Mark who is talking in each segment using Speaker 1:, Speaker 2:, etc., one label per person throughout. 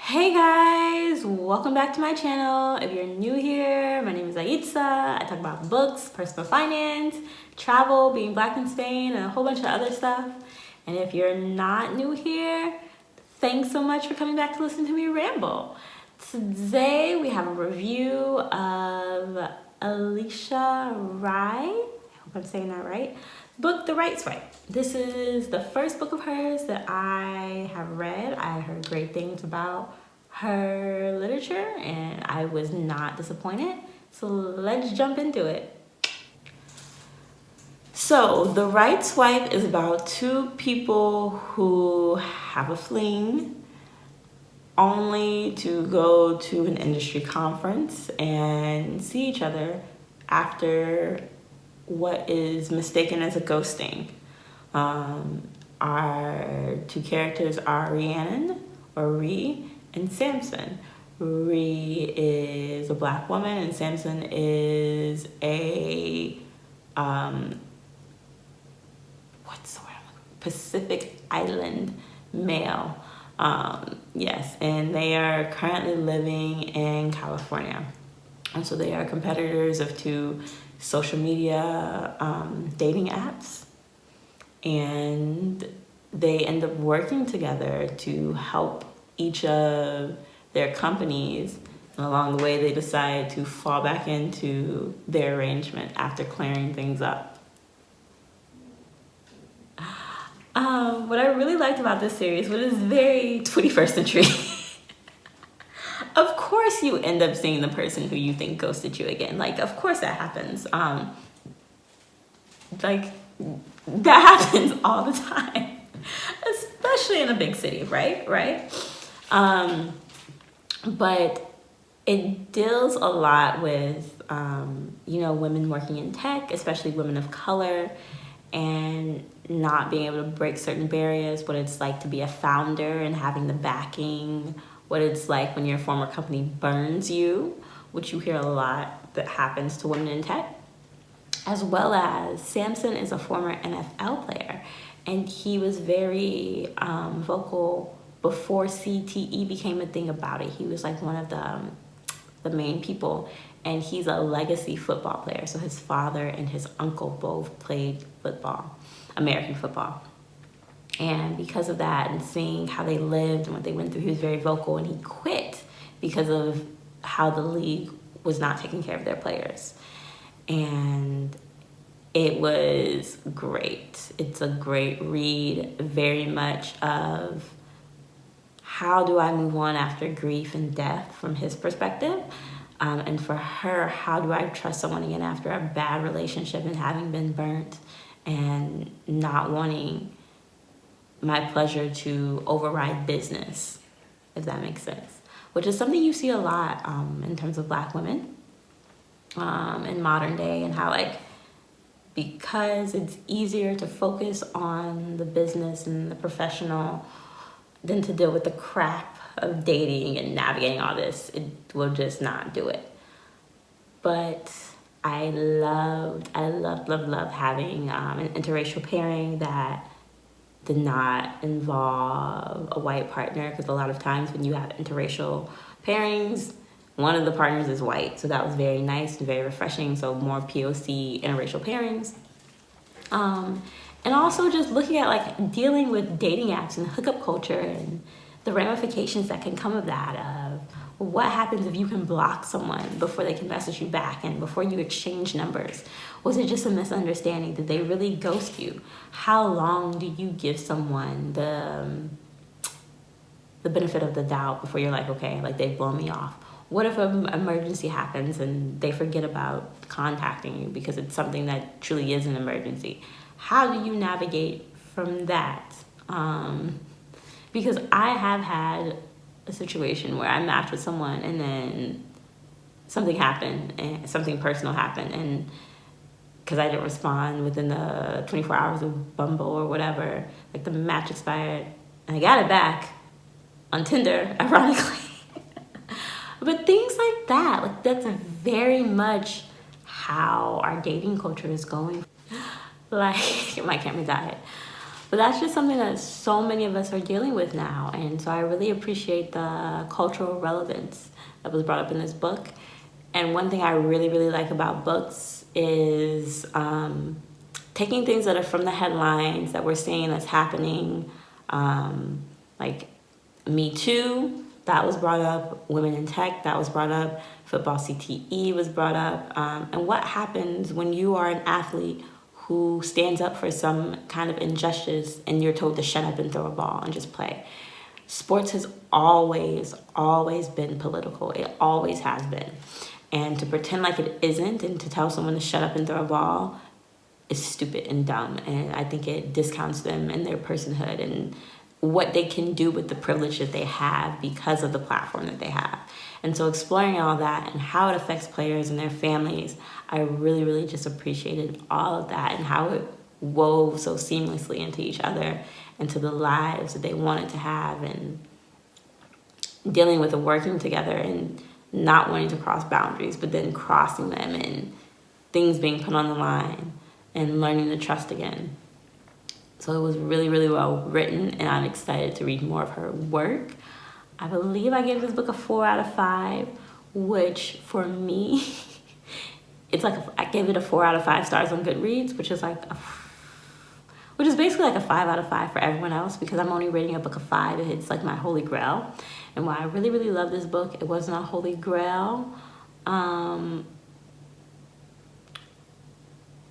Speaker 1: Hey guys, welcome back to my channel. If you're new here, my name is Alyssa. I talk about books, personal finance, travel, being black in Spain, and a whole bunch of other stuff. And if you're not new here, thanks so much for coming back to listen to me ramble. Today we have a review of Alisha Rai. I hope I'm saying that right. Book The Right Swipe. This is the first book of hers that I have read. I heard great things about her literature and I was not disappointed. So let's jump into it. So The Right Swipe is about two people who have a fling only to go to an industry conference and see each other after what is mistaken as a ghosting. Our two characters are Rhiannon, or Rhi, and Samson. Rhi is a black woman and Samson is a Pacific Island male. Yes, and they are currently living in California. And so they are competitors of two social media dating apps. And they end up working together to help each of their companies. And along the way, they decide to fall back into their arrangement after clearing things up. What I really liked about this series, what is very 21st century, of course you end up seeing the person who you think ghosted you again. Like, of course that happens. Like, that happens all the time, especially in a big city, right? But it deals a lot with, women working in tech, especially women of color, and not being able to break certain barriers, what it's like to be a founder and having the backing, what it's like when your former company burns you, which you hear a lot that happens to women in tech. As well as Samson is a former NFL player, and he was very vocal before CTE became a thing about it. He was like one of the main people, and he's a legacy football player. So his father and his uncle both played football, American football. And because of that and seeing how they lived and what they went through, he was very vocal, and he quit because of how the league was not taking care of their players. And it was great. It's a great read, very much of how do I move on after grief and death from his perspective. And for her, how do I trust someone again after a bad relationship and having been burnt and not wanting my pleasure to override business, if that makes sense, which is something you see a lot in terms of black women in modern day, and how because it's easier to focus on the business and the professional than to deal with the crap of dating and navigating all this, it will just not do it. But I love having an interracial pairing that did not involve a white partner, because a lot of times when you have interracial pairings, one of the partners is white. So that was very nice and very refreshing. So more POC interracial pairings. And also just looking at dealing with dating apps and hookup culture and the ramifications that can come of that, of what happens if you can block someone before they can message you back and before you exchange numbers. Was it just a misunderstanding? Did they really ghost you? How long do you give someone the benefit of the doubt before you're like, okay, they've blown me off? What if an emergency happens and they forget about contacting you because it's something that truly is an emergency? How do you navigate from that? Because I have had a situation where I matched with someone and then something happened, and something personal happened, and because I didn't respond within the 24 hours of Bumble or whatever, the match expired, and I got it back on Tinder, ironically. But things like that, that's very much how our dating culture is going. My camera died. But that's just something that so many of us are dealing with now. And so I really appreciate the cultural relevance that was brought up in this book. And one thing I really, really like about books is taking things that are from the headlines that we're seeing that's happening, like Me Too, that was brought up, women in tech, that was brought up, football CTE was brought up, and what happens when you are an athlete who stands up for some kind of injustice and you're told to shut up and throw a ball and just play. Sports has always, always been political. It always has been. And to pretend like it isn't and to tell someone to shut up and throw a ball is stupid and dumb. And I think it discounts them and their personhood and what they can do with the privilege that they have because of the platform that they have. And so exploring all that and how it affects players and their families, I really, really just appreciated all of that and how it wove so seamlessly into each other, into the lives that they wanted to have, and dealing with and working together and not wanting to cross boundaries, but then crossing them and things being put on the line and learning to trust again. So it was really, really well written, and I'm excited to read more of her work. I believe I gave this book a 4 out of 5, which for me, it's like I gave it a 4 out of 5 stars on Goodreads, which is basically like a 5 out of 5 for everyone else, because I'm only rating a book a 5. It's like my holy grail. And why I really, really love this book, it wasn't a holy grail.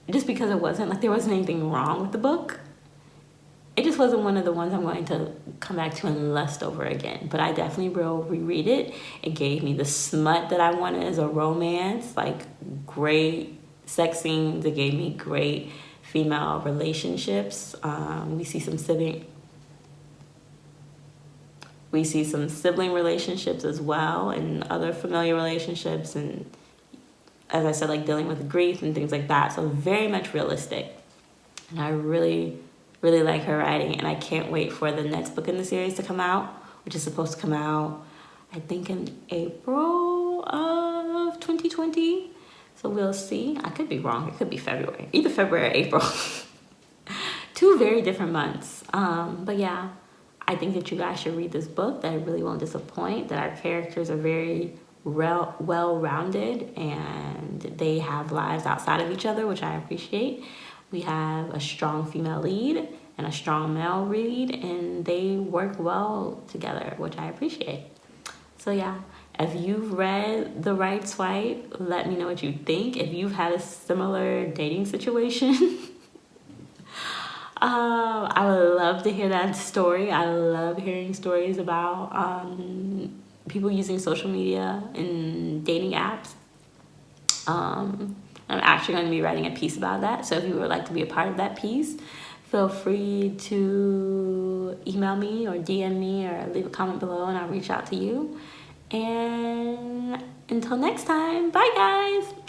Speaker 1: Just because it wasn't, like there wasn't anything wrong with the book. It just wasn't one of the ones I'm going to come back to and lust over again. But I definitely will reread it. It gave me the smut that I wanted as a romance, like great sex scenes. It gave me great female relationships. We see some sibling relationships as well, and other familiar relationships, and as I said, like dealing with grief and things like that. So very much realistic. And I really, really like her writing, and I can't wait for the next book in the series to come out, which is supposed to come out, I think, in April of 2020. So we'll see. I could be wrong. It could be February. Either February or April. 2 very different months. But yeah, I think that you guys should read this book, that it really won't disappoint, that our characters are very well-rounded and they have lives outside of each other, which I appreciate. We have a strong female lead and a strong male lead, and they work well together, which I appreciate. So yeah, if you've read The Right Swipe, let me know what you think. If you've had a similar dating situation, I would love to hear that story. I love hearing stories about people using social media and dating apps. I'm actually going to be writing a piece about that. So if you would like to be a part of that piece, feel free to email me or DM me or leave a comment below, and I'll reach out to you. And until next time, bye guys.